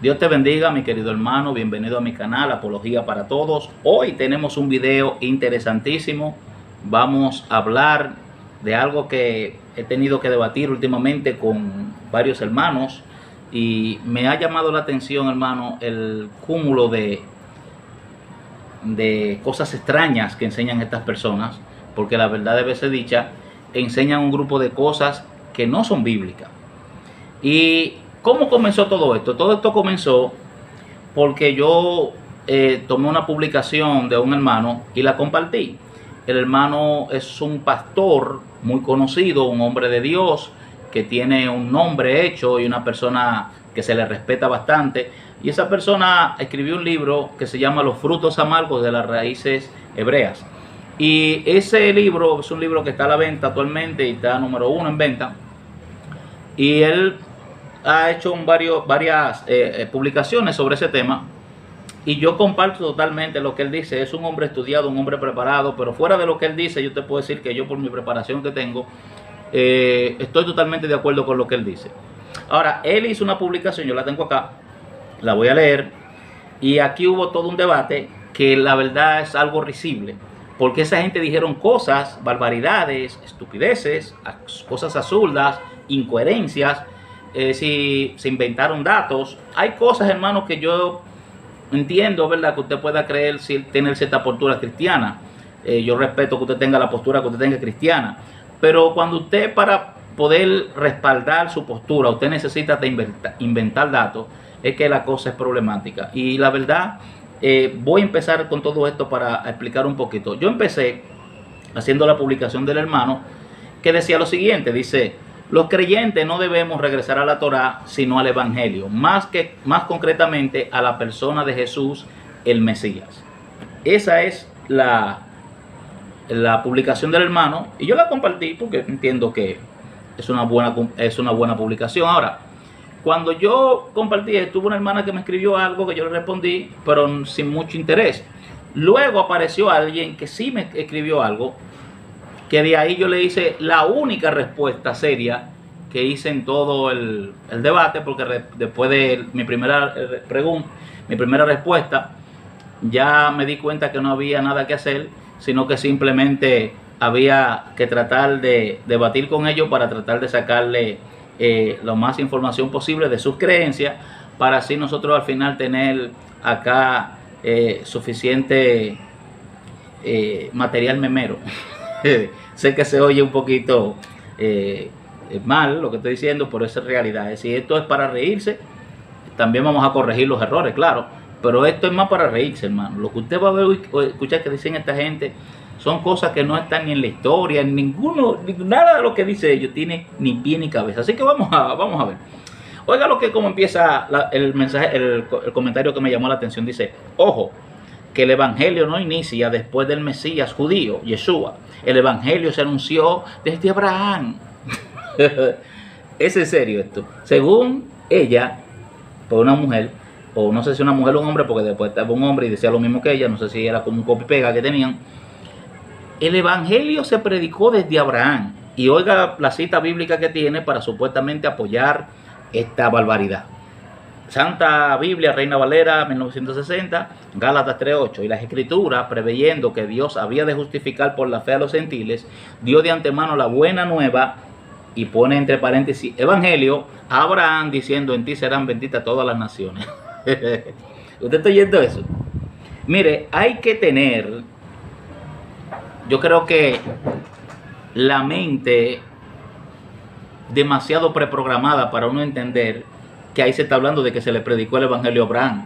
Dios te bendiga, mi querido hermano, bienvenido a mi canal Apología para Todos. Hoy tenemos un video interesantísimo. Vamos a hablar de algo que he tenido que debatir últimamente con varios hermanos y me ha llamado la atención, hermano, el cúmulo de cosas extrañas que enseñan estas personas, porque la verdad debe ser dicha, enseñan un grupo de cosas que no son bíblicas. ¿Y cómo comenzó todo esto? Todo esto comenzó porque yo tomé una publicación de un hermano y la compartí. El hermano es un pastor muy conocido, un hombre de Dios, que tiene un nombre hecho y una persona que se le respeta bastante. Y esa persona escribió un libro que se llama Los frutos amargos de las raíces hebreas. Y ese libro es un libro que está a la venta actualmente y está número 1 en venta. Y él ha hecho varias publicaciones sobre ese tema y yo comparto totalmente lo que él dice. Es un hombre estudiado, un hombre preparado, pero fuera de lo que él dice, yo te puedo decir que yo, por mi preparación que tengo, estoy totalmente de acuerdo con lo que él dice. Ahora, él hizo una publicación, yo la tengo acá, la voy a leer, y aquí hubo todo un debate que la verdad es algo risible, porque esa gente dijeron cosas, barbaridades, estupideces, cosas absurdas, incoherencias. Si se inventaron datos, hay cosas, hermanos, que yo entiendo, ¿verdad?, que usted pueda creer, si tener cierta postura cristiana. Yo respeto que usted tenga la postura que usted tenga cristiana, pero cuando usted, para poder respaldar su postura, usted necesita inventar datos, es que la cosa es problemática. Y la verdad, voy a empezar con todo esto para explicar un poquito. Yo empecé haciendo la publicación del hermano que decía lo siguiente, dice: los creyentes no debemos regresar a la Torá, sino al Evangelio, más concretamente a la persona de Jesús, el Mesías. Esa es la publicación del hermano, y yo la compartí porque entiendo que es una buena publicación. Ahora, cuando yo compartí, tuve una hermana que me escribió algo que yo le respondí, pero sin mucho interés. Luego apareció alguien que sí me escribió algo, que de ahí yo le hice la única respuesta seria que hice en todo el debate, porque después de mi primera respuesta, ya me di cuenta que no había nada que hacer, sino que simplemente había que tratar de debatir con ellos para tratar de sacarle lo más información posible de sus creencias, para así nosotros al final tener acá suficiente material memero. Sé que se oye un poquito mal lo que estoy diciendo, pero esa es realidad. Si esto es para reírse, también vamos a corregir los errores, claro, pero esto es más para reírse, hermano. Lo que usted va a ver o escuchar que dicen esta gente son cosas que no están ni en la historia, nada de lo que dice ellos tiene ni pie ni cabeza. Así que vamos a ver. Oiga lo que como empieza el mensaje, el comentario que me llamó la atención. Dice: ojo, que el evangelio no inicia después del Mesías judío, Yeshua. El evangelio se anunció desde Abraham. Es en serio esto. Según ella, por una mujer, o no sé si una mujer o un hombre, porque después estaba un hombre y decía lo mismo que ella, no sé si era como un copy pega que tenían. El evangelio se predicó desde Abraham. Y oiga la cita bíblica que tiene para supuestamente apoyar esta barbaridad. Santa Biblia, Reina Valera, 1960, Gálatas 3:8. Y las escrituras, preveyendo que Dios había de justificar por la fe a los gentiles, dio de antemano la buena nueva, y pone entre paréntesis evangelio, a Abraham, diciendo: en ti serán benditas todas las naciones. ¿Usted está oyendo eso? Mire, hay que tener, yo creo que la mente demasiado preprogramada para uno entender que ahí se está hablando de que se le predicó el evangelio a Abraham.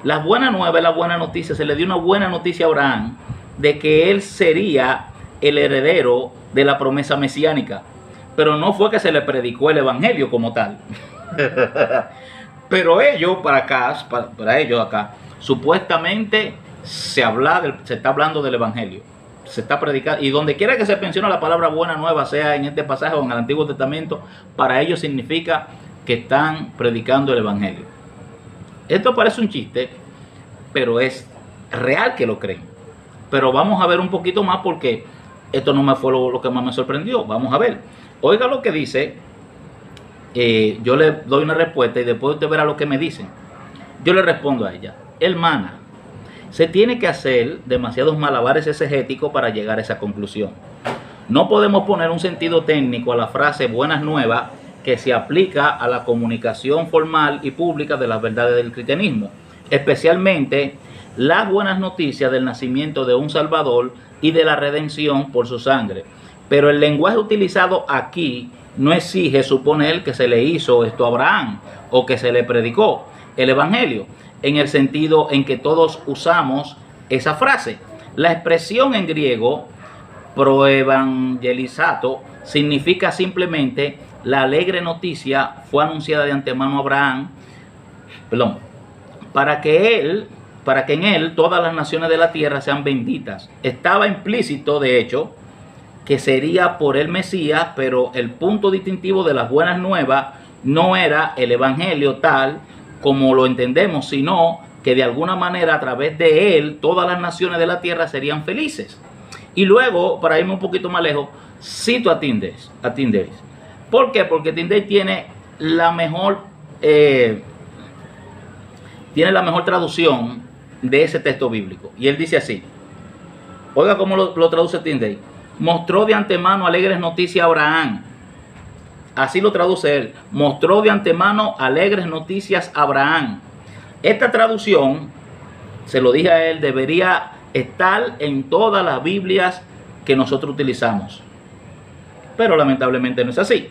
La buena nueva es la buena noticia. Se le dio una buena noticia a Abraham de que él sería el heredero de la promesa mesiánica, pero no fue que se le predicó el evangelio como tal. Pero ellos para ellos acá supuestamente se está hablando del evangelio, se está predicando, y donde quiera que se menciona la palabra buena nueva, sea en este pasaje o en el Antiguo Testamento, para ellos significa que están predicando el evangelio. Esto parece un chiste, pero es real que lo creen. Pero vamos a ver un poquito más, porque esto no me fue lo que más me sorprendió. Vamos a ver. Oiga lo que dice yo le doy una respuesta y después usted verá lo que me dicen. Yo le respondo a ella: hermana, se tiene que hacer demasiados malabares exegéticos para llegar a esa conclusión. No podemos poner un sentido técnico a la frase buenas nuevas que se aplica a la comunicación formal y pública de las verdades del cristianismo, especialmente las buenas noticias del nacimiento de un Salvador y de la redención por su sangre. Pero el lenguaje utilizado aquí no exige suponer que se le hizo esto a Abraham o que se le predicó el Evangelio, en el sentido en que todos usamos esa frase. La expresión en griego proevangelizato significa simplemente la alegre noticia fue anunciada de antemano a Abraham, para que en él todas las naciones de la tierra sean benditas. Estaba implícito, de hecho, que sería por el Mesías, pero el punto distintivo de las buenas nuevas no era el Evangelio tal como lo entendemos, sino que de alguna manera a través de él todas las naciones de la tierra serían felices. Y luego, para irme un poquito más lejos, cito a Tyndale. ¿Por qué? Porque Tyndale tiene la mejor traducción de ese texto bíblico. Y él dice así, oiga cómo lo traduce Tyndale: mostró de antemano alegres noticias a Abraham. Así lo traduce él: mostró de antemano alegres noticias a Abraham. Esta traducción, se lo dije a él, debería estar en todas las Biblias que nosotros utilizamos. Pero lamentablemente no es así.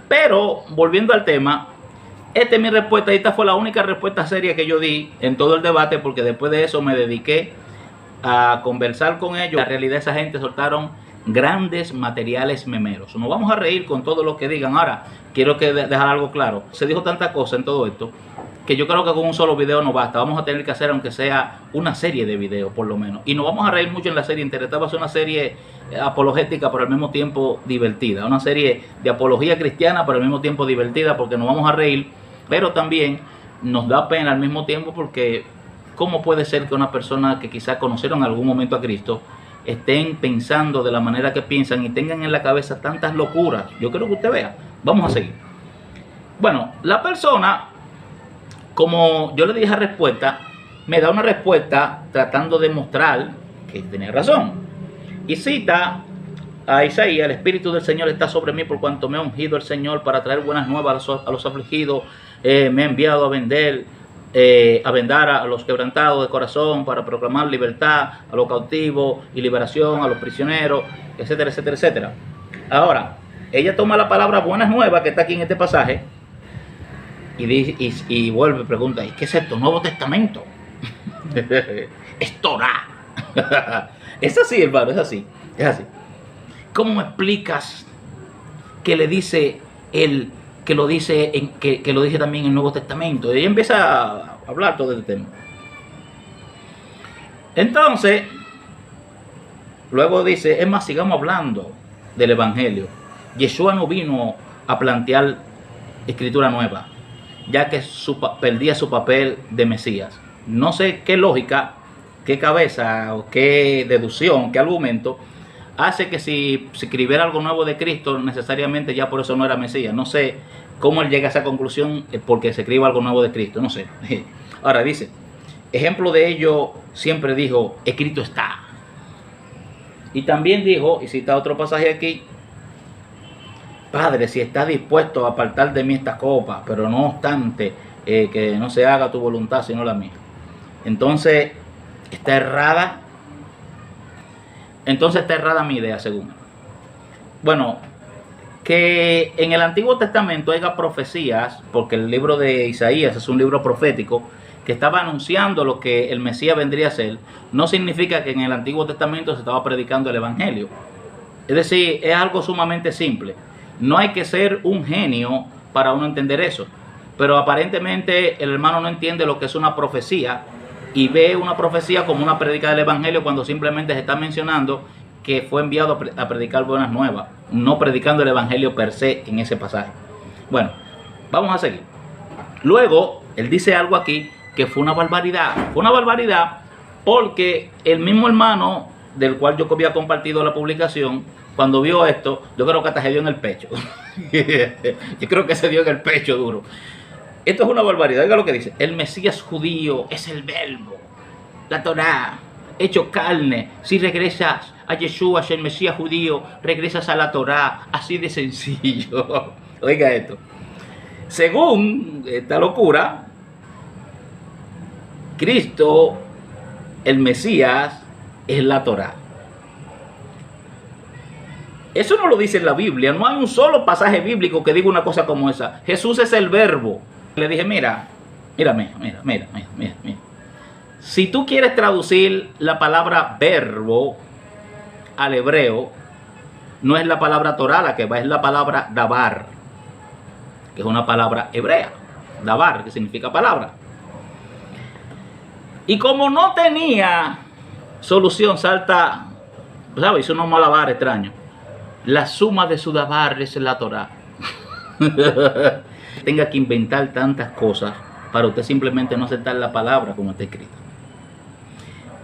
Pero, volviendo al tema, esta es mi respuesta. Esta fue la única respuesta seria que yo di en todo el debate, porque después de eso me dediqué a conversar con ellos. La realidad, esa gente soltaron grandes materiales memeros. Nos vamos a reír con todo lo que digan. Ahora, quiero dejar algo claro. Se dijo tanta cosa en todo esto que yo creo que con un solo video no basta. Vamos a tener que hacer, aunque sea una serie de videos por lo menos. Y nos vamos a reír mucho en la serie entera. Esta va a ser una serie apologética, pero al mismo tiempo divertida. Una serie de apología cristiana, pero al mismo tiempo divertida, porque nos vamos a reír. Pero también nos da pena al mismo tiempo, porque ¿cómo puede ser que una persona que quizás conocieron en algún momento a Cristo estén pensando de la manera que piensan y tengan en la cabeza tantas locuras? Yo quiero que usted vea. Vamos a seguir. Bueno, la persona, como yo le dije respuesta, me da una respuesta tratando de mostrar que tenía razón. Y cita a Isaías: el Espíritu del Señor está sobre mí por cuanto me ha ungido el Señor para traer buenas nuevas a los afligidos. Me ha enviado a vendar a los quebrantados de corazón, para proclamar libertad a los cautivos y liberación a los prisioneros, etcétera, etcétera, etcétera. Ahora, ella toma la palabra buenas nuevas que está aquí en este pasaje y vuelve y pregunta: ¿y qué es esto? ¿Nuevo Testamento? Es Torah. Es así, hermano, es así. ¿Cómo me explicas que le dice él, que lo dice también en el Nuevo Testamento? Y ella empieza a hablar todo este tema. Entonces, luego dice: es más, sigamos hablando del Evangelio. Yeshua no vino a plantear escritura nueva, ya que perdía su papel de Mesías. No sé qué lógica, qué cabeza o qué deducción, qué argumento hace que si escribiera algo nuevo de Cristo, necesariamente ya por eso no era Mesías. No sé cómo él llega a esa conclusión porque se escriba algo nuevo de Cristo, no sé. Ahora dice, ejemplo de ello, siempre dijo: escrito está. Y también dijo, y cita otro pasaje aquí: Padre, si estás dispuesto a apartar de mí esta copa, pero no obstante que no se haga tu voluntad sino la mía. Entonces está errada mi idea, según. Bueno, que en el Antiguo Testamento haya profecías, porque el libro de Isaías es un libro profético que estaba anunciando lo que el Mesías vendría a ser, no significa que en el Antiguo Testamento se estaba predicando el Evangelio. Es decir, es algo sumamente simple. No hay que ser un genio para uno entender eso. Pero aparentemente el hermano no entiende lo que es una profecía y ve una profecía como una prédica del Evangelio, cuando simplemente se está mencionando que fue enviado a predicar buenas nuevas, no predicando el Evangelio per se en ese pasaje. Bueno, vamos a seguir. Luego, él dice algo aquí que fue una barbaridad. Fue una barbaridad porque el mismo hermano del cual yo había compartido la publicación cuando vio esto, yo creo que hasta se dio en el pecho. Yo creo que se dio en el pecho duro. Esto es una barbaridad. Oiga lo que dice: el Mesías judío es el verbo, la Torá, hecho carne. Si regresas a Yeshua, el Mesías judío, regresas a la Torá. Así de sencillo. Oiga esto. Según esta locura, Cristo, el Mesías, es la Torá. Eso no lo dice en la Biblia. No hay un solo pasaje bíblico que diga una cosa como esa. Jesús es el verbo. Le dije, mira. Si tú quieres traducir la palabra verbo al hebreo, no es la palabra Torá la que va, es la palabra dabar, que es una palabra hebrea. Dabar, que significa palabra. Y como no tenía solución, salta, ¿sabes? Hizo unos malabares extraños. La suma de su dabar es la Torá. Tenga que inventar tantas cosas para usted simplemente no aceptar la palabra como está escrita.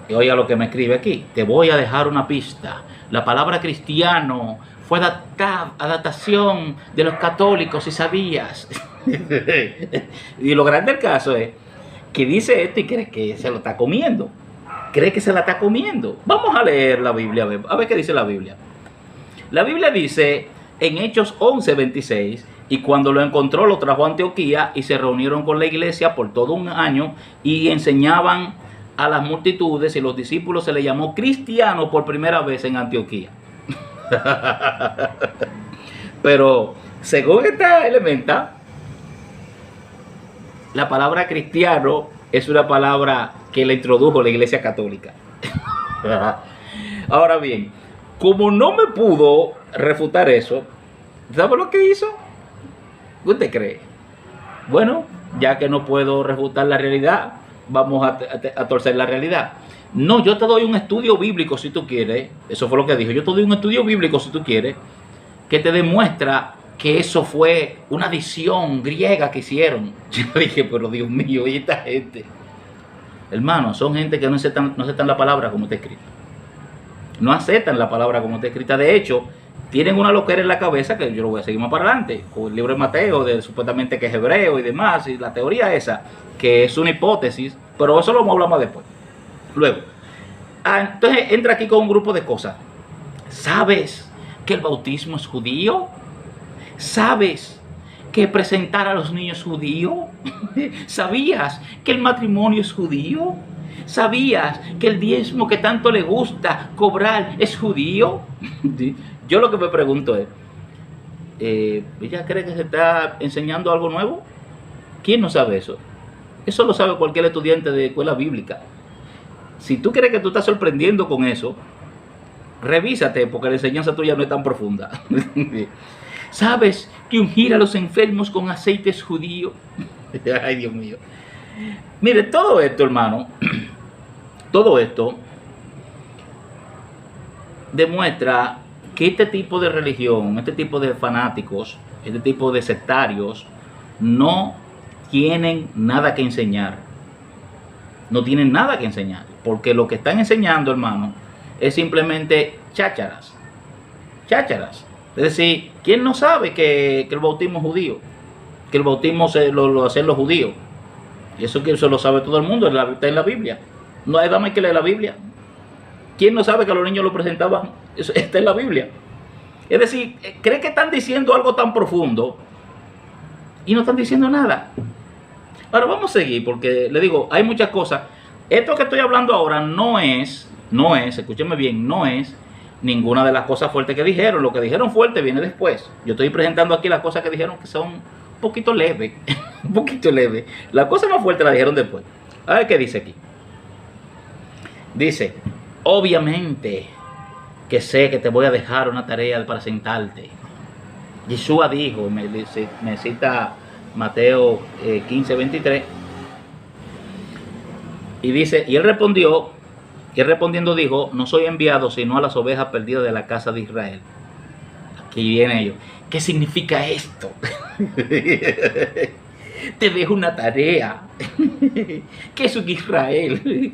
Y oiga lo que me escribe aquí. Te voy a dejar una pista. La palabra cristiano fue adaptación de los católicos, si sabías. Y lo grande del caso es que dice esto y cree que se lo está comiendo. Cree que se la está comiendo. Vamos a leer la Biblia, a ver qué dice la Biblia. La Biblia dice en Hechos 11:26, y cuando lo encontró lo trajo a Antioquía y se reunieron con la iglesia por todo un año y enseñaban a las multitudes, y los discípulos se les llamó cristianos por primera vez en Antioquía. Pero según esta elementa, la palabra cristiano es una palabra que le introdujo la iglesia católica. Ahora bien, como no me pudo refutar eso, ¿sabe lo que hizo? ¿Qué usted cree? Bueno, ya que no puedo refutar la realidad, vamos a torcer la realidad. No, yo te doy un estudio bíblico si tú quieres. Eso fue lo que dijo. Yo te doy un estudio bíblico si tú quieres, que te demuestra que eso fue una adición griega que hicieron. Yo dije, pero Dios mío, ¿y esta gente? Hermano, son gente que no aceptan la palabra como está escrita. No aceptan la palabra como está escrita. De hecho, tienen una loquera en la cabeza que yo lo voy a seguir más para adelante, con el libro de Mateo, supuestamente que es hebreo y demás, y la teoría esa, que es una hipótesis, pero eso lo vamos a hablar más después. Luego, entonces entra aquí con un grupo de cosas. ¿Sabes que el bautismo es judío? ¿Sabes que presentar a los niños es judío? ¿Sabías que el matrimonio es judío? ¿Sabías que el diezmo que tanto le gusta cobrar es judío? Yo lo que me pregunto es, ¿ella cree que se está enseñando algo nuevo? ¿Quién no sabe eso? Eso lo sabe cualquier estudiante de escuela bíblica. Si tú crees que tú estás sorprendiendo con eso, revísate, porque la enseñanza tuya no es tan profunda. ¿Sabes que ungir a los enfermos con aceite es judío? Ay, Dios mío. Mire, todo esto, hermano, todo esto demuestra que este tipo de religión, este tipo de fanáticos, este tipo de sectarios no tienen nada que enseñar. No tienen nada que enseñar, porque lo que están enseñando, hermano, es simplemente chácharas. Chácharas. Es decir, ¿quién no sabe que el bautismo es judío? Que el bautismo lo hacen los judíos. Y eso lo sabe todo el mundo, está en la Biblia. No hay dama que lee la Biblia. ¿Quién no sabe que a los niños lo presentaban? Eso está en la Biblia. Es decir, ¿cree que están diciendo algo tan profundo y no están diciendo nada? Ahora vamos a seguir, porque le digo, hay muchas cosas. Esto que estoy hablando ahora no es, escúcheme bien, no es ninguna de las cosas fuertes que dijeron. Lo que dijeron fuerte viene después. Yo estoy presentando aquí las cosas que dijeron que son un poquito leves. Un poquito leves. Las cosas más fuertes las dijeron después. A ver qué dice aquí. Dice, obviamente que sé que te voy a dejar una tarea para sentarte. Yeshua dijo, me cita Mateo 15:23, y dice, y él respondiendo dijo, no soy enviado sino a las ovejas perdidas de la casa de Israel. Aquí viene ellos. ¿Qué significa esto? Te dejo una tarea. ¿Qué es un Israel?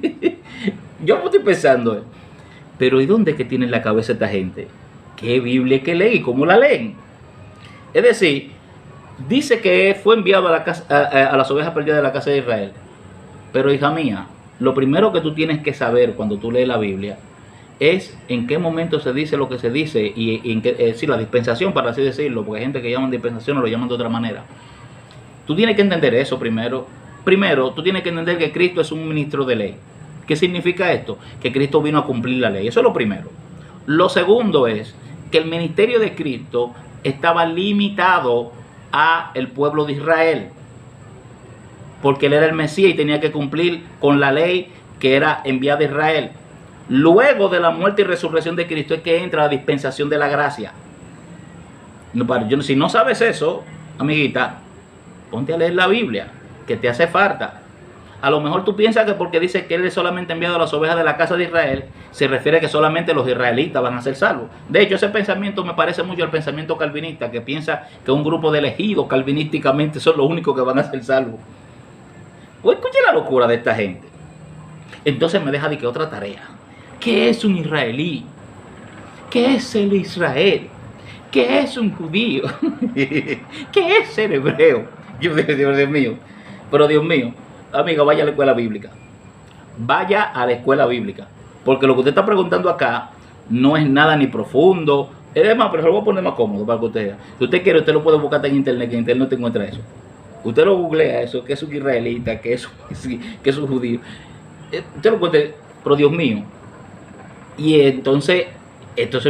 Yo estoy pensando, pero ¿y dónde es que tiene en la cabeza esta gente? ¿qué Biblia que leen y cómo la leen? Es decir, dice que fue enviado a las ovejas perdidas de la casa de Israel. Pero hija mía, lo primero que tú tienes que saber cuando tú lees la Biblia es en qué momento se dice lo que se dice y en qué, la dispensación, para así decirlo, porque hay gente que llaman dispensación o lo llaman de otra manera. Tú tienes que entender eso primero. Primero, tú tienes que entender que Cristo es un ministro de ley. ¿Qué significa esto? Que Cristo vino a cumplir la ley. Eso es lo primero. Lo segundo es que el ministerio de Cristo estaba limitado a el pueblo de Israel, porque él era el Mesías y tenía que cumplir con la ley que era enviada a Israel. Luego de la muerte y resurrección de Cristo es que entra la dispensación de la gracia. Si no sabes eso, amiguita, ponte a leer la Biblia, que te hace falta. A lo mejor tú piensas que porque dice que él es solamente enviado a las ovejas de la casa de Israel, se refiere a que solamente los israelitas van a ser salvos. De hecho, ese pensamiento me parece mucho al pensamiento calvinista, que piensa que un grupo de elegidos calvinísticamente son los únicos que van a ser salvos. Pues escucha la locura de esta gente. Entonces me deja de que otra tarea. ¿Qué es un israelí? ¿Qué es el Israel? ¿Qué es un judío? ¿Qué es el hebreo? Dios mío. Pero Dios mío, amiga, vaya a la escuela bíblica. Vaya a la escuela bíblica. Porque lo que usted está preguntando acá no es nada ni profundo. Es más, pero se lo voy a poner más cómodo para que usted vea. Si usted quiere, usted lo puede buscar en internet, que en internet no te encuentra eso. Usted lo googlea eso, que es un israelita, que es un judío. Usted lo encuentra, pero Dios mío. Y entonces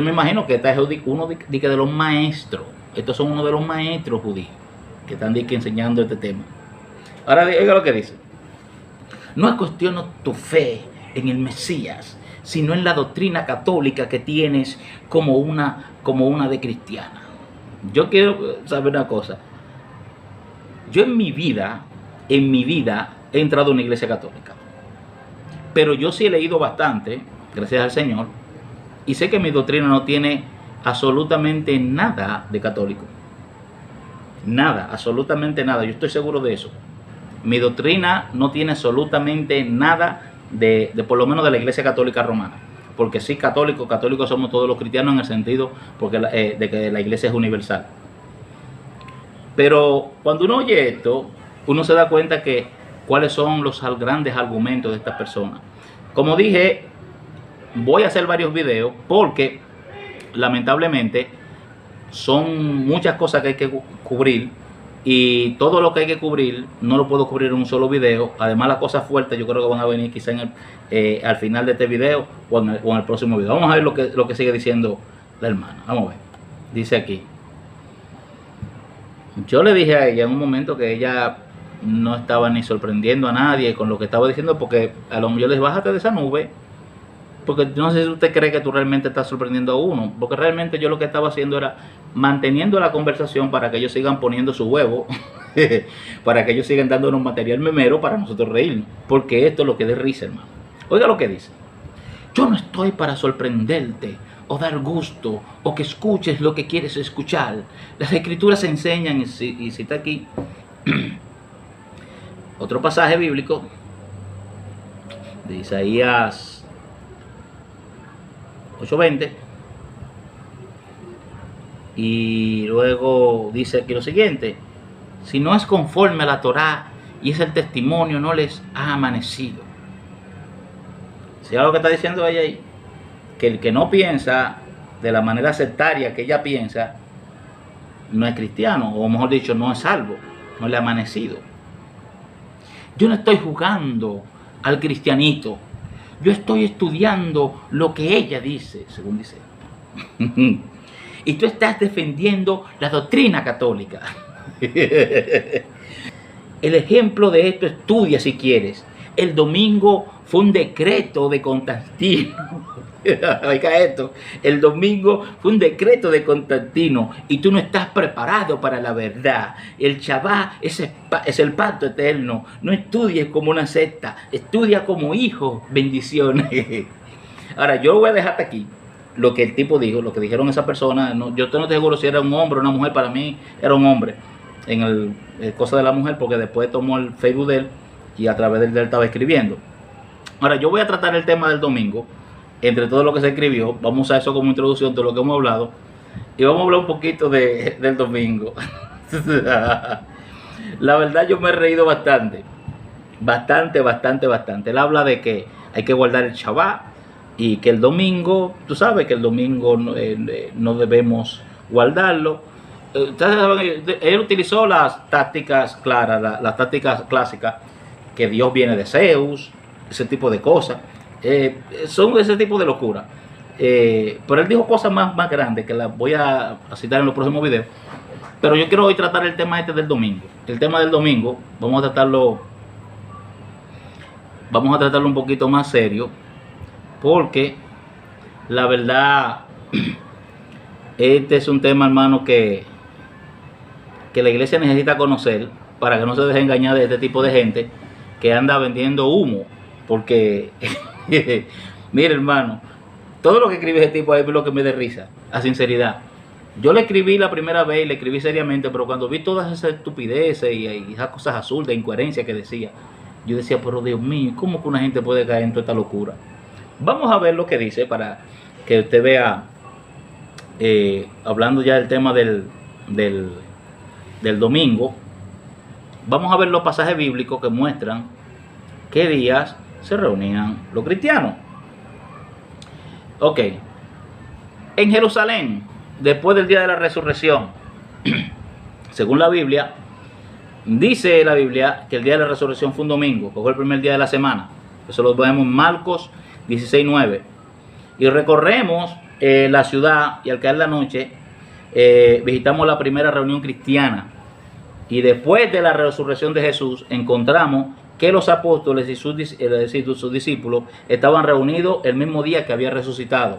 me imagino que esta es uno de los maestros. Estos son uno de los maestros judíos que están enseñando este tema. Ahora, oiga lo que dice. No cuestiono tu fe en el Mesías, sino en la doctrina católica que tienes como una de cristiana. Yo quiero saber una cosa. Yo en mi vida he entrado a una iglesia católica. Pero yo sí he leído bastante, gracias al Señor, y sé que mi doctrina no tiene absolutamente nada de católico. Nada, absolutamente nada. Yo estoy seguro de eso. Mi doctrina no tiene absolutamente nada de por lo menos de la Iglesia Católica Romana. Porque sí, católicos somos todos los cristianos en el sentido de que la Iglesia es universal. Pero cuando uno oye esto, uno se da cuenta que cuáles son los grandes argumentos de estas personas. Como dije, voy a hacer varios videos porque lamentablemente son muchas cosas que hay que cubrir y todo lo que hay que cubrir no lo puedo cubrir en un solo video. Además, las cosas fuertes yo creo que van a venir quizá al final de este video o en el próximo video. Vamos a ver lo que sigue diciendo la hermana. Vamos a ver. Dice aquí. Yo le dije a ella en un momento que ella no estaba ni sorprendiendo a nadie con lo que estaba diciendo, porque a lo mejor yo les dije, bájate de esa nube, porque no sé si usted cree que tú realmente estás sorprendiendo a uno, porque realmente yo lo que estaba haciendo era manteniendo la conversación para que ellos sigan poniendo su huevo, para que ellos sigan dándonos material memero para nosotros reírnos, porque esto es lo que da risa, hermano. Oiga lo que dice. Yo no estoy para sorprenderte o dar gusto o que escuches lo que quieres escuchar. Las escrituras enseñan, y cita aquí otro pasaje bíblico de Isaías 8:20, y luego dice aquí lo siguiente: si no es conforme a la Torá y es el testimonio, no les ha amanecido. ¿Sí algo que está diciendo ella ahí? Que el que no piensa de la manera sectaria que ella piensa no es cristiano, o mejor dicho, no es salvo, no le ha amanecido. Yo no estoy jugando al cristianito, yo estoy estudiando lo que ella dice, según dice. Y tú estás defendiendo la doctrina católica. El ejemplo de esto, estudia si quieres. El domingo fue un decreto de Constantino. Oiga esto, el domingo fue un decreto de Constantino y tú no estás preparado para la verdad. El Shabbat es el pacto eterno. No estudies como una secta, estudia como hijo. Bendiciones. Ahora, yo voy a dejarte aquí lo que el tipo dijo, lo que dijeron esas personas. Yo no estoy seguro si era un hombre o una mujer. Para mí era un hombre en el cosa de la mujer, porque después tomó el Facebook de él y a través de él estaba escribiendo. Ahora, yo voy a tratar el tema del domingo entre todo lo que se escribió. Vamos a usar eso como introducción de lo que hemos hablado. Y vamos a hablar un poquito del domingo. La verdad yo me he reído bastante. Bastante. Él habla de que hay que guardar el Shabbat y que el domingo, tú sabes que el domingo no debemos guardarlo. Él utilizó las tácticas claras, las tácticas clásicas, que Dios viene de Zeus, ese tipo de cosas. Son ese tipo de locura. Pero él dijo cosas más grandes que las voy a citar en los próximos videos. Pero yo quiero hoy tratar el tema del domingo. El tema del domingo, vamos a tratarlo un poquito más serio, porque la verdad, este es un tema, hermano, que la iglesia necesita conocer para que no se deje engañar de este tipo de gente que anda vendiendo humo. Porque, mire, hermano, todo lo que escribe ese tipo ahí es lo que me da risa, a sinceridad. Yo le escribí la primera vez y le escribí seriamente, pero cuando vi todas esas estupideces y esas cosas absurdas, incoherencias que decía, yo decía, pero Dios mío, ¿cómo que una gente puede caer en toda esta locura? Vamos a ver lo que dice para que usted vea, hablando ya del tema del domingo. Vamos a ver los pasajes bíblicos que muestran qué días se reunían los cristianos. Ok. En Jerusalén, después del día de la resurrección, según la Biblia, dice la Biblia que el día de la resurrección fue un domingo, que fue el primer día de la semana. Eso lo vemos en Marcos 16:9. Y recorremos la ciudad, y al caer la noche visitamos la primera reunión cristiana. Y después de la resurrección de Jesús encontramos que los apóstoles y sus discípulos estaban reunidos el mismo día que había resucitado.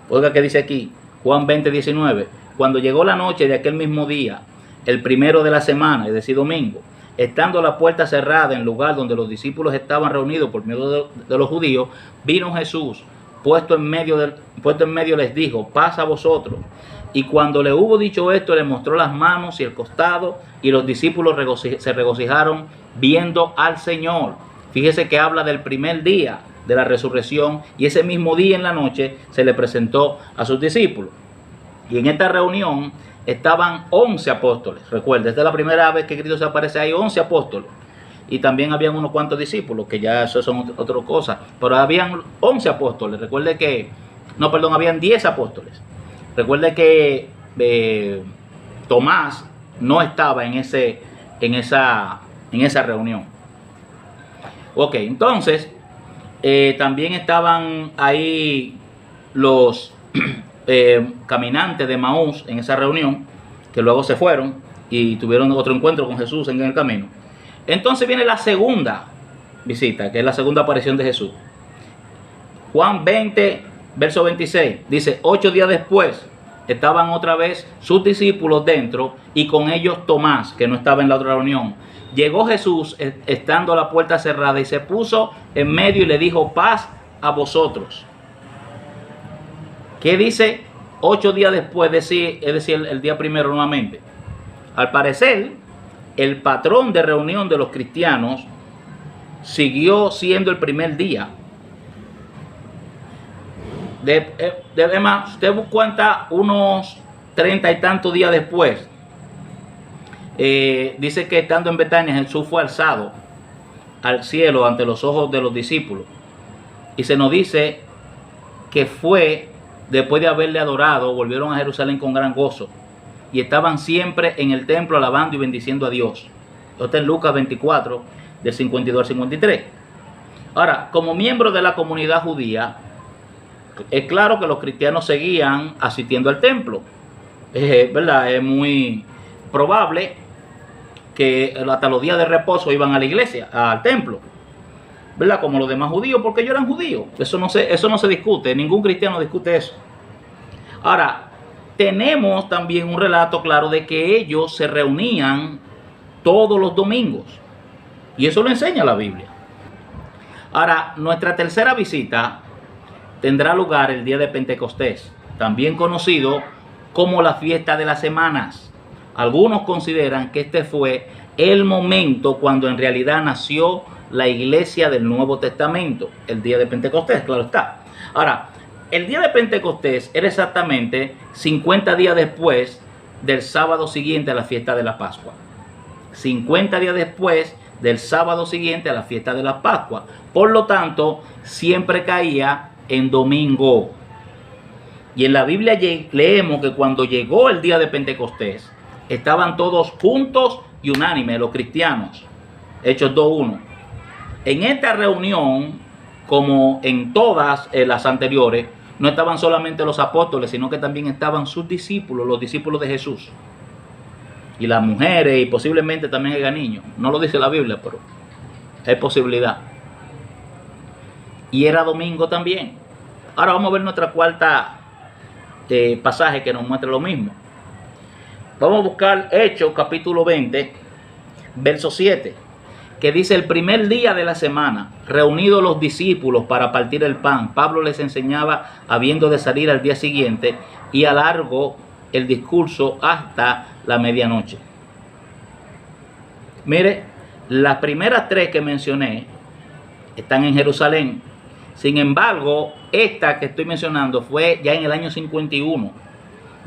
Oiga que dice aquí, Juan 20:19. Cuando llegó la noche de aquel mismo día, el primero de la semana, es decir, domingo, estando la puerta cerrada en el lugar donde los discípulos estaban reunidos por miedo de los judíos, vino Jesús, puesto en medio les dijo, paz a vosotros. Y cuando le hubo dicho esto, le mostró las manos y el costado, y los discípulos se regocijaron viendo al Señor. Fíjese que habla del primer día de la resurrección, y ese mismo día en la noche se le presentó a sus discípulos. Y en esta reunión estaban 11 apóstoles. Recuerda, esta es la primera vez que Cristo se aparece, hay 11 apóstoles. Y también habían unos cuantos discípulos, que ya eso son otras cosas. Pero habían 11 apóstoles. Recuerde que, habían 10 apóstoles. Recuerde que Tomás no estaba en esa reunión. Ok, entonces también estaban ahí los caminantes de Maús en esa reunión, que luego se fueron y tuvieron otro encuentro con Jesús en el camino. Entonces viene la segunda visita, que es la segunda aparición de Jesús. Juan 20, verso 26, dice, 8 días después estaban otra vez sus discípulos dentro y con ellos Tomás, que no estaba en la otra reunión. Llegó Jesús estando la puerta cerrada y se puso en medio y le dijo, paz a vosotros. ¿Qué dice 8 días después? Es decir, el día primero nuevamente. Al parecer, el patrón de reunión de los cristianos siguió siendo el primer día. Además, usted cuenta unos 30 y tantos días después. Dice que estando en Betania, Jesús fue alzado al cielo ante los ojos de los discípulos. Y se nos dice que fue, después de haberle adorado, volvieron a Jerusalén con gran gozo. Y estaban siempre en el templo alabando y bendiciendo a Dios. Esto está en Lucas 24, del 52 al 53. Ahora, como miembros de la comunidad judía, es claro que los cristianos seguían asistiendo al templo. ¿Verdad? Es muy probable que hasta los días de reposo iban a la iglesia, al templo, ¿verdad? Como los demás judíos, porque ellos eran judíos. Eso no se discute, ningún cristiano discute eso. Ahora, tenemos también un relato claro de que ellos se reunían todos los domingos. Y eso lo enseña la Biblia. Ahora, nuestra tercera visita tendrá lugar el día de Pentecostés, también conocido como la fiesta de las semanas. Algunos consideran que este fue el momento cuando en realidad nació la iglesia del Nuevo Testamento, el día de Pentecostés, claro está. Ahora, El día de Pentecostés era exactamente 50 días después del sábado siguiente a la fiesta de la Pascua. 50 días después del sábado siguiente a la fiesta de la Pascua. Por lo tanto, siempre caía en domingo. Y en la Biblia leemos que cuando llegó el día de Pentecostés, estaban todos juntos y unánimes, los cristianos. Hechos 2:1. En esta reunión, como en todas las anteriores, no estaban solamente los apóstoles, sino que también estaban sus discípulos, los discípulos de Jesús. Y las mujeres y posiblemente también haya niños. No lo dice la Biblia, pero hay posibilidad. Y era domingo también. Ahora vamos a ver nuestra cuarta pasaje que nos muestra lo mismo. Vamos a buscar Hechos capítulo 20, verso 7, que dice: el primer día de la semana, reunidos los discípulos para partir el pan, Pablo les enseñaba habiendo de salir al día siguiente, y alargó el discurso hasta la medianoche. Mire, las primeras tres que mencioné están en Jerusalén. Sin embargo, esta que estoy mencionando fue ya en el año 51.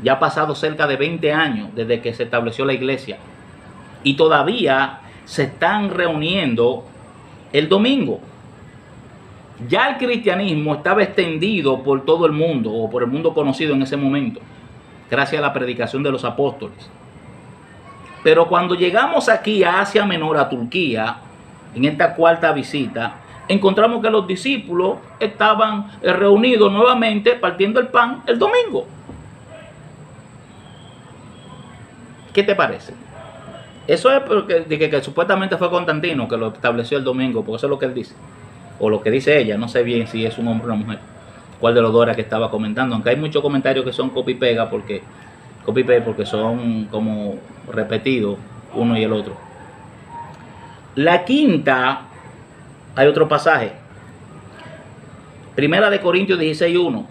Ya ha pasado cerca de 20 años desde que se estableció la iglesia. Y todavía se están reuniendo el domingo. Ya el cristianismo estaba extendido por todo el mundo, o por el mundo conocido en ese momento, gracias a la predicación de los apóstoles. Pero cuando llegamos aquí a Asia Menor, a Turquía, en esta cuarta visita, encontramos que los discípulos estaban reunidos nuevamente partiendo el pan el domingo. ¿Qué te parece? Eso es porque que supuestamente fue Constantino que lo estableció el domingo, porque eso es lo que él dice, o lo que dice ella. No sé bien si es un hombre o una mujer, cuál de los dos era que estaba comentando, aunque hay muchos comentarios que son copy pega porque son como repetidos uno y el otro. La quinta, hay otro pasaje, Primera de Corintios 16:1,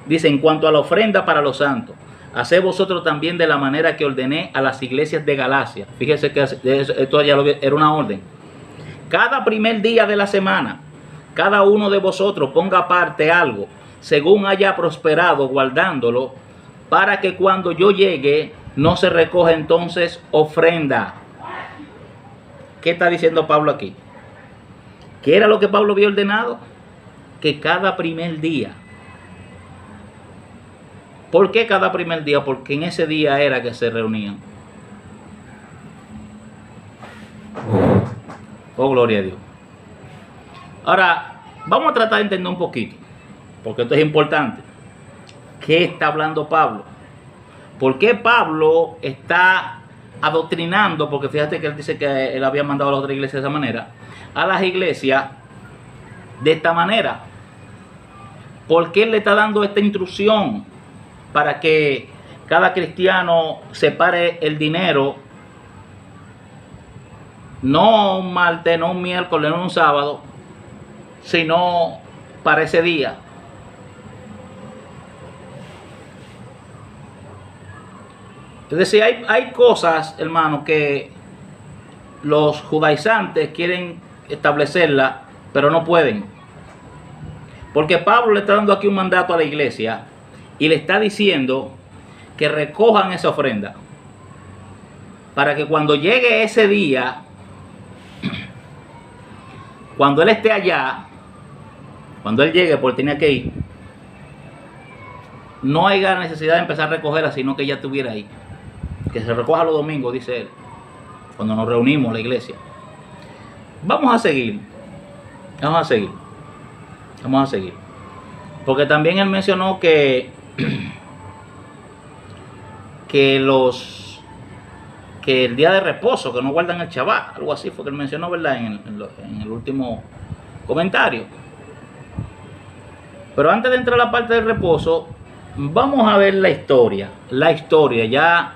dice: en cuanto a la ofrenda para los santos, haced vosotros también de la manera que ordené a las iglesias de Galacia. Fíjese que esto ya era una orden. Cada primer día de la semana, cada uno de vosotros ponga aparte algo, según haya prosperado, guardándolo, para que cuando yo llegue no se recoja entonces ofrenda. ¿Qué está diciendo Pablo aquí? ¿Qué era lo que Pablo había ordenado? Que cada primer día. ¿Por qué cada primer día? Porque en ese día era que se reunían. Oh, gloria a Dios. Ahora, vamos a tratar de entender un poquito, porque esto es importante. ¿Qué está hablando Pablo? ¿Por qué Pablo está adoctrinando? Porque fíjate que él dice que él había mandado a las otras iglesias de esa manera, a las iglesias de esta manera. ¿Por qué él le está dando esta instrucción para que cada cristiano separe el dinero, no un martes, no un miércoles, no un sábado, sino para ese día? Es decir, hay cosas, hermano, que los judaizantes quieren establecerlas, pero no pueden. Porque Pablo le está dando aquí un mandato a la iglesia y le está diciendo que recojan esa ofrenda, para que cuando llegue ese día, cuando él esté allá, cuando él llegue, porque tenía que ir, no haya necesidad de empezar a recogerla, sino que ya estuviera ahí. Que se recoja los domingos, dice él, cuando nos reunimos en la iglesia. Vamos a seguir. Porque también él mencionó que el día de reposo, que no guardan el Shabbat, algo así fue que él mencionó, ¿verdad? En el último comentario. Pero antes de entrar a la parte del reposo, vamos a ver la historia. Ya,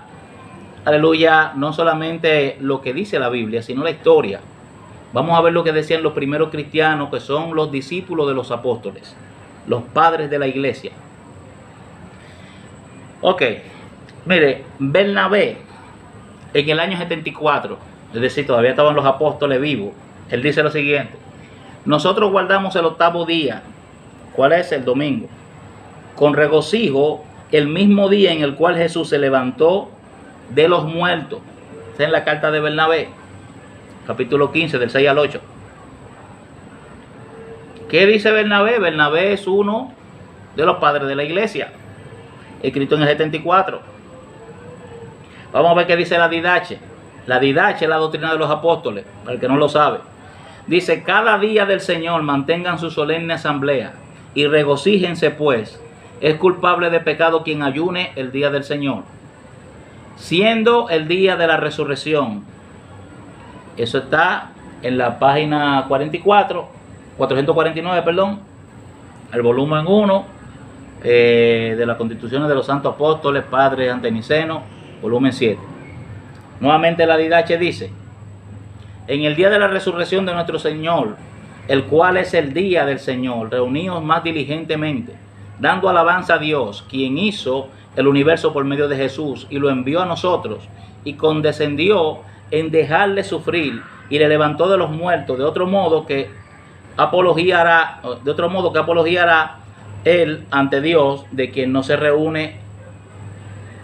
aleluya, no solamente lo que dice la Biblia, sino la historia. Vamos a ver lo que decían los primeros cristianos, que son los discípulos de los apóstoles, los padres de la iglesia. Ok, mire, Bernabé, en el año 74, es decir, todavía estaban los apóstoles vivos, él dice lo siguiente: nosotros guardamos el octavo día. ¿Cuál es? El domingo. con regocijo el mismo día en el cual Jesús se levantó de los muertos. Está en la carta de Bernabé, capítulo 15, del 6 al 8. ¿Qué dice Bernabé? Bernabé es uno de los padres de la iglesia, escrito en el 74. Vamos a ver qué dice la didache. La didache es la doctrina de los apóstoles, para el que no lo sabe. Dice: cada día del Señor mantengan su solemne asamblea y regocíjense, pues es culpable de pecado quien ayune el día del Señor, siendo el día de la resurrección. Eso está en la página 449, perdón, el volumen 1 de las Constituciones de los Santos Apóstoles, Padres Anteniceno, volumen 7. Nuevamente la didache dice: en el día de la resurrección de nuestro Señor, el cual es el día del Señor, reuníos más diligentemente, dando alabanza a Dios, quien hizo el universo por medio de Jesús y lo envió a nosotros, y condescendió en dejarle sufrir y le levantó de los muertos, de otro modo que apología hará él ante Dios, de quien no se reúne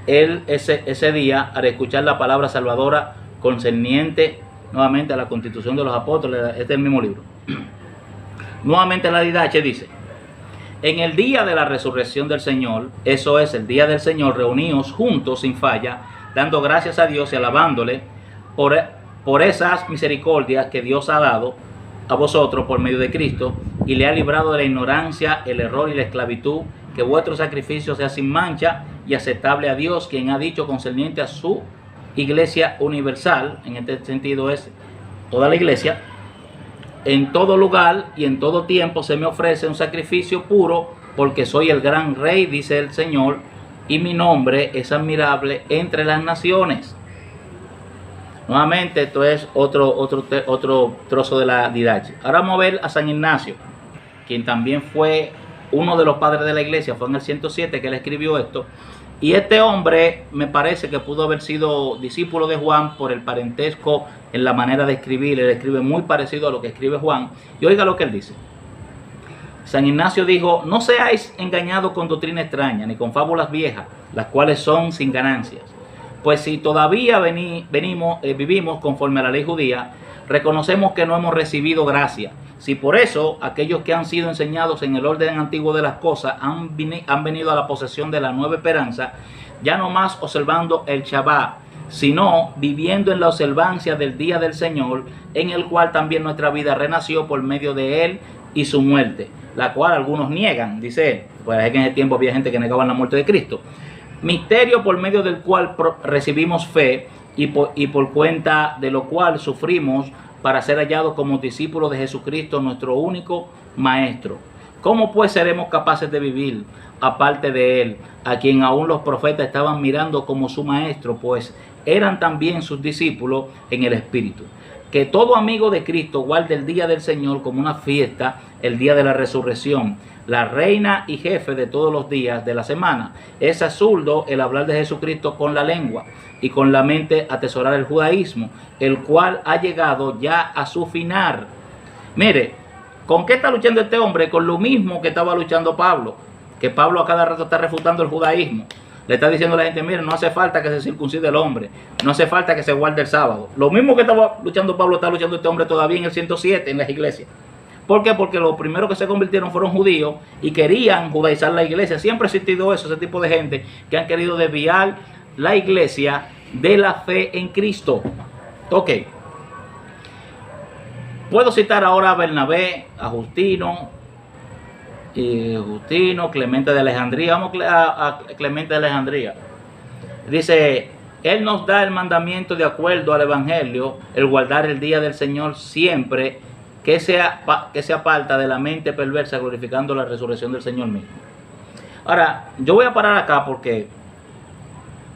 él ese día al escuchar la palabra salvadora concerniente nuevamente a la Constitución de los Apóstoles. Este es el mismo libro. Nuevamente la didache dice: en el día de la resurrección del Señor, eso es el día del Señor, reunidos juntos sin falla, dando gracias a Dios y alabándole por esas misericordias que Dios ha dado a vosotros por medio de Cristo, y le ha librado de la ignorancia, el error y la esclavitud, que vuestro sacrificio sea sin mancha y aceptable a Dios, quien ha dicho concerniente a su iglesia universal. En este sentido es toda la iglesia: en todo lugar y en todo tiempo se me ofrece un sacrificio puro, porque soy el gran rey, dice el Señor, y mi nombre es admirable entre las naciones. Nuevamente, esto es otro trozo de la didache. Ahora vamos a ver a San Ignacio, quien también fue uno de los padres de la iglesia. Fue en el 107 que él escribió esto. Y este hombre me parece que pudo haber sido discípulo de Juan por el parentesco en la manera de escribir. Él escribe muy parecido a lo que escribe Juan. Y oiga lo que él dice. San Ignacio dijo: no seáis engañados con doctrina extraña, ni con fábulas viejas, las cuales son sin ganancias. Pues si todavía vivimos conforme a la ley judía, reconocemos que no hemos recibido gracia. Si por eso aquellos que han sido enseñados en el orden antiguo de las cosas han venido a la posesión de la nueva esperanza, ya no más observando el Shabbat, sino viviendo en la observancia del día del Señor, en el cual también nuestra vida renació por medio de él y su muerte, la cual algunos niegan, dice él. Pues es que en ese tiempo había gente que negaba la muerte de Cristo. Misterio por medio del cual recibimos fe y por cuenta de lo cual sufrimos, para ser hallados como discípulos de Jesucristo, nuestro único Maestro. ¿Cómo pues seremos capaces de vivir aparte de él, a quien aún los profetas estaban mirando como su Maestro, pues eran también sus discípulos en el Espíritu? Que todo amigo de Cristo guarde el día del Señor como una fiesta, el día de la resurrección, la reina y jefe de todos los días de la semana. Es absurdo el hablar de Jesucristo con la lengua y con la mente atesorar el judaísmo, el cual ha llegado ya a su final. Mire, ¿con qué está luchando este hombre? Con lo mismo que estaba luchando Pablo, que Pablo a cada rato está refutando el judaísmo. Le está diciendo a la gente: mire, no hace falta que se circuncide el hombre, no hace falta que se guarde el sábado. Lo mismo que estaba luchando Pablo, está luchando este hombre todavía en el 107 en las iglesias. ¿Por qué? Porque los primeros que se convirtieron fueron judíos y querían judaizar la iglesia. Siempre ha existido eso, ese tipo de gente que han querido desviar la iglesia de la fe en Cristo. Ok. Puedo citar ahora a Bernabé, a Justino, Clemente de Alejandría. Vamos a Clemente de Alejandría. Dice: él nos da el mandamiento de acuerdo al evangelio, el guardar el día del Señor siempre, que se aparta de la mente perversa, glorificando la resurrección del Señor mismo. Ahora, yo voy a parar acá porque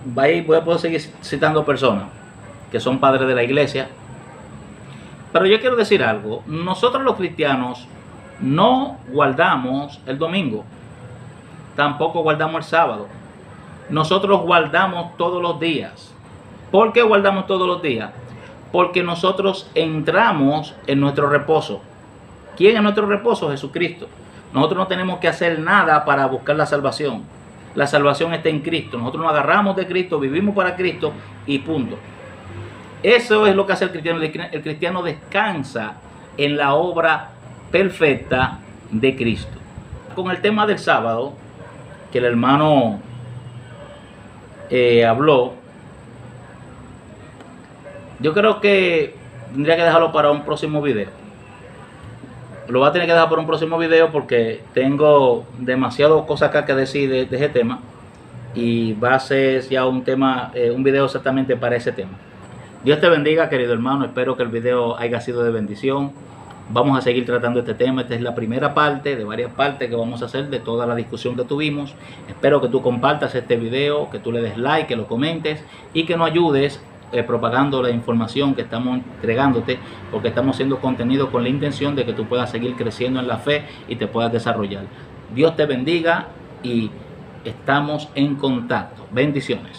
voy a poder seguir citando personas que son padres de la iglesia. Pero yo quiero decir algo. Nosotros los cristianos no guardamos el domingo, tampoco guardamos el sábado. Nosotros guardamos todos los días. ¿Por qué guardamos todos los días? Porque nosotros entramos en nuestro reposo. ¿Quién es nuestro reposo? Jesucristo. Nosotros no tenemos que hacer nada para buscar la salvación. La salvación está en Cristo. Nosotros nos agarramos de Cristo, vivimos para Cristo y punto. Eso es lo que hace el cristiano. El cristiano descansa en la obra perfecta de Cristo. Con el tema del sábado, que el hermano habló, yo creo que tendría que dejarlo para un próximo video. Lo voy a tener que dejar para un próximo video porque tengo demasiadas cosas acá que decir de ese tema, y va a ser ya un tema, un video exactamente para ese tema. Dios te bendiga, querido hermano. Espero que el video haya sido de bendición. Vamos a seguir tratando este tema. Esta es la primera parte de varias partes que vamos a hacer de toda la discusión que tuvimos. Espero que tú compartas este video, que tú le des like, que lo comentes y que nos ayudes propagando la información que estamos entregándote, porque estamos haciendo contenido con la intención de que tú puedas seguir creciendo en la fe y te puedas desarrollar. Dios te bendiga y estamos en contacto. Bendiciones.